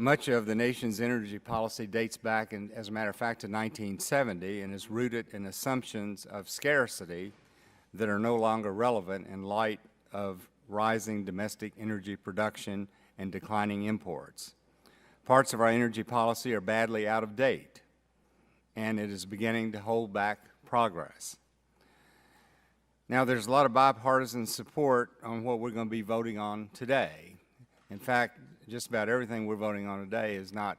Much of the nation's energy policy dates back, as a matter of fact, to 1970 and is rooted in assumptions of scarcity that are no longer relevant in light of rising domestic energy production and declining imports. Parts of our energy policy are badly out of date, and it is beginning to hold back progress. Now, there's a lot of bipartisan support on what we're going to be voting on today. In fact, just about everything we're voting on today is not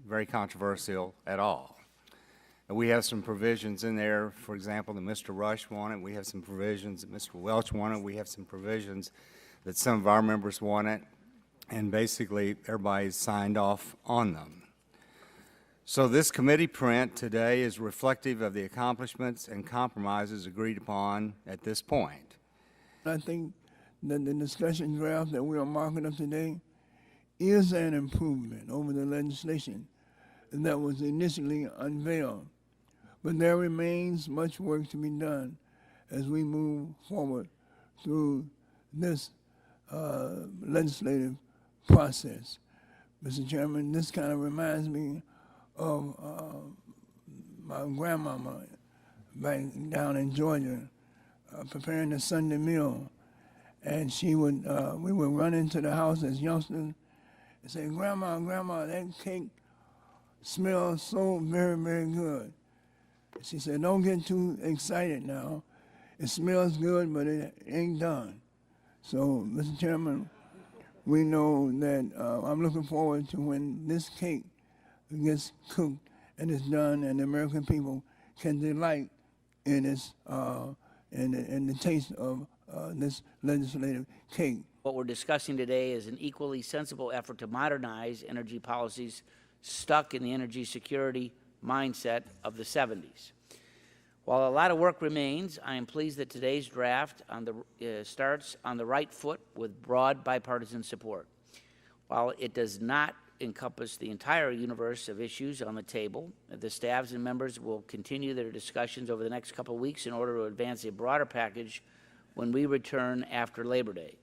very controversial at all. And we have some provisions in there, for example, that Mr. Rush wanted. We have some provisions that Mr. Welch wanted. We have some provisions that some of our members wanted. And basically, everybody's signed off on them. So this committee print today is reflective of the accomplishments and compromises agreed upon at this point. I think that the discussion draft that we are marking up today is an improvement over the legislation that was initially unveiled. But there remains much work to be done as we move forward through this legislative process. Mr. Chairman, this kind of reminds me of my grandmama back down in Georgia preparing the Sunday meal. And she would, we would run into the house as youngsters and say, Grandma, Grandma, that cake smells so very, very good. She said, don't get too excited now. It smells good, but it ain't done. So, Mr. Chairman, we know that I'm looking forward to when this cake gets cooked and it's done and the American people can delight in its, in the taste of this legislative cake. What we're discussing today is an equally sensible effort to modernize energy policies stuck in the energy security mindset of the 70s. While a lot of work remains, I am pleased that today's draft starts on the right foot with broad bipartisan support. While it does not encompass the entire universe of issues on the table, the staffs and members will continue their discussions over the next couple of weeks in order to advance a broader package when we return after Labor Day.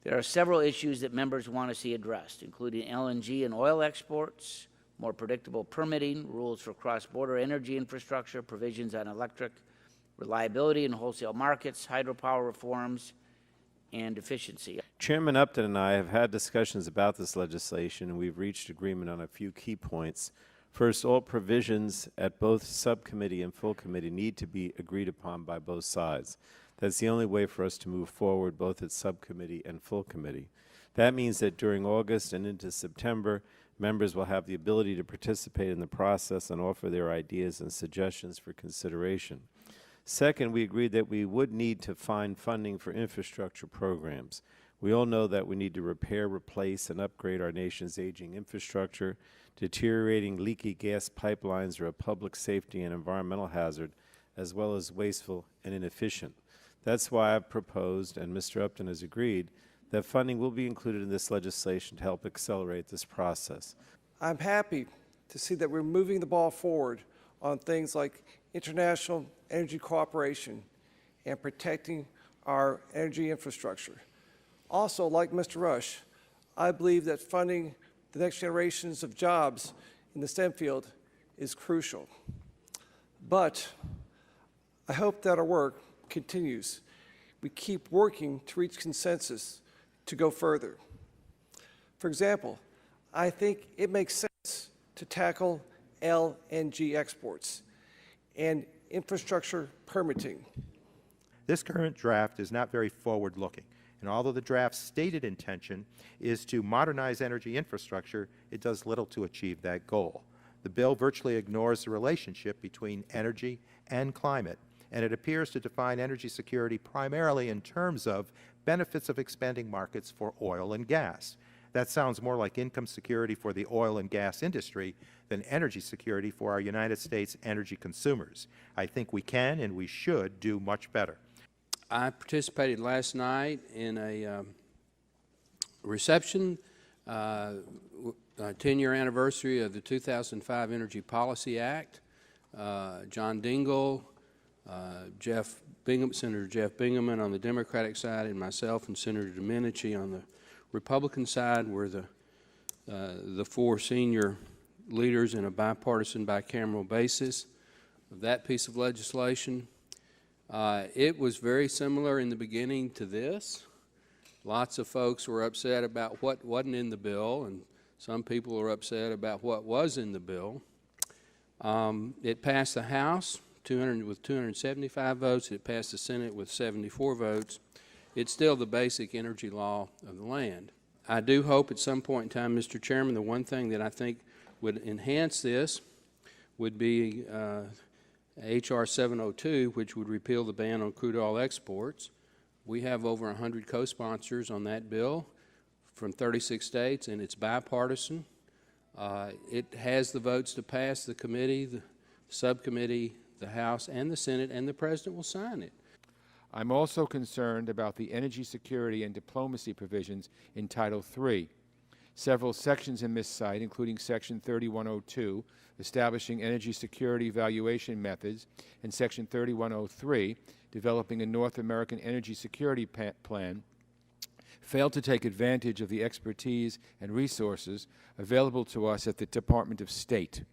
There are several issues that members want to see addressed, including LNG and oil exports, more predictable permitting, rules for cross-border energy infrastructure, provisions on electric reliability in wholesale markets, hydropower reforms, and efficiency. Chairman Upton and I have had discussions about this legislation, and we've reached agreement on a few key points. First, all provisions at both subcommittee and full committee need to be agreed upon by both sides. That's the only way for us to move forward both at subcommittee and full committee. That means that during August and into September, members will have the ability to participate in the process and offer their ideas and suggestions for consideration. Second, we agreed that we would need to find funding for infrastructure programs. We all know that we need to repair, replace, and upgrade our nation's aging infrastructure. Deteriorating leaky gas pipelines are a public safety and environmental hazard, as well as wasteful and inefficient. That's why I've proposed, and Mr. Upton has agreed, that funding will be included in this legislation to help accelerate this process. I'm happy to see that we're moving the ball forward on things like international energy cooperation and protecting our energy infrastructure. Also, like Mr. Rush, I believe that funding the next generations of jobs in the STEM field is crucial. But I hope that our work continues. We keep working to reach consensus to go further. For example, I think it makes sense to tackle LNG exports and infrastructure permitting. This current draft is not very forward-looking, and although the draft's stated intention is to modernize energy infrastructure, it does little to achieve that goal. The bill virtually ignores the relationship between energy and climate, and it appears to define energy security primarily in terms of benefits of expanding markets for oil and gas. That sounds more like income security for the oil and gas industry than energy security for our United States energy consumers. I think we can and we should do much better. I participated last night in a reception, 10-year anniversary of the 2005 Energy Policy Act. John Dingell, Senator Jeff Bingaman on the Democratic side, and myself and Senator Domenici on the Republican side were the the four senior leaders in a bipartisan, bicameral basis of that piece of legislation. It was very similar in the beginning to this. Lots of folks were upset about what wasn't in the bill, and some people were upset about what was in the bill. It passed the House with 275 votes. It passed the Senate with 74 votes. It's still the basic energy law of the land. I do hope at some point in time, Mr. Chairman, the one thing that I think would enhance this would be H.R. 702, which would repeal the ban on crude oil exports. We have over 100 co-sponsors on that bill from 36 states, and it's bipartisan. It has the votes to pass the committee, the subcommittee, the House, and the Senate, and the President will sign it. I'm also concerned about the energy security and diplomacy provisions in Title III. Several sections in this site, including Section 3102, establishing energy security evaluation methods, and Section 3103, developing a North American energy security plan, failed to take advantage of the expertise and resources available to us at the Department of State.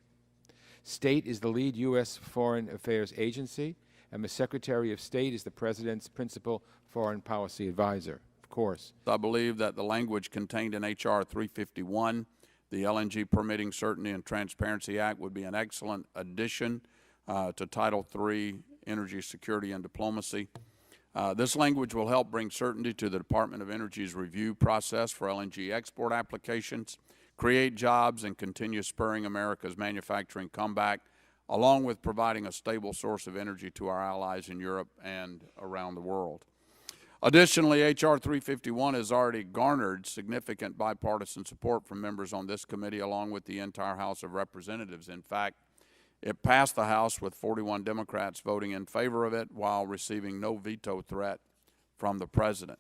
State is the lead U.S. Foreign Affairs agency, and the Secretary of State is the President's principal foreign policy advisor, of course. I believe that the language contained in H.R. 351, the LNG Permitting Certainty and Transparency Act, would be an excellent addition to Title III, Energy Security and Diplomacy. This language will help bring certainty to the Department of Energy's review process for LNG export applications, create jobs, and continue spurring America's manufacturing comeback, along with providing a stable source of energy to our allies in Europe and around the world. Additionally, H.R. 351 has already garnered significant bipartisan support from members on this committee, along with the entire House of Representatives. In fact, it passed the House with 41 Democrats voting in favor of it while receiving no veto threat from the President.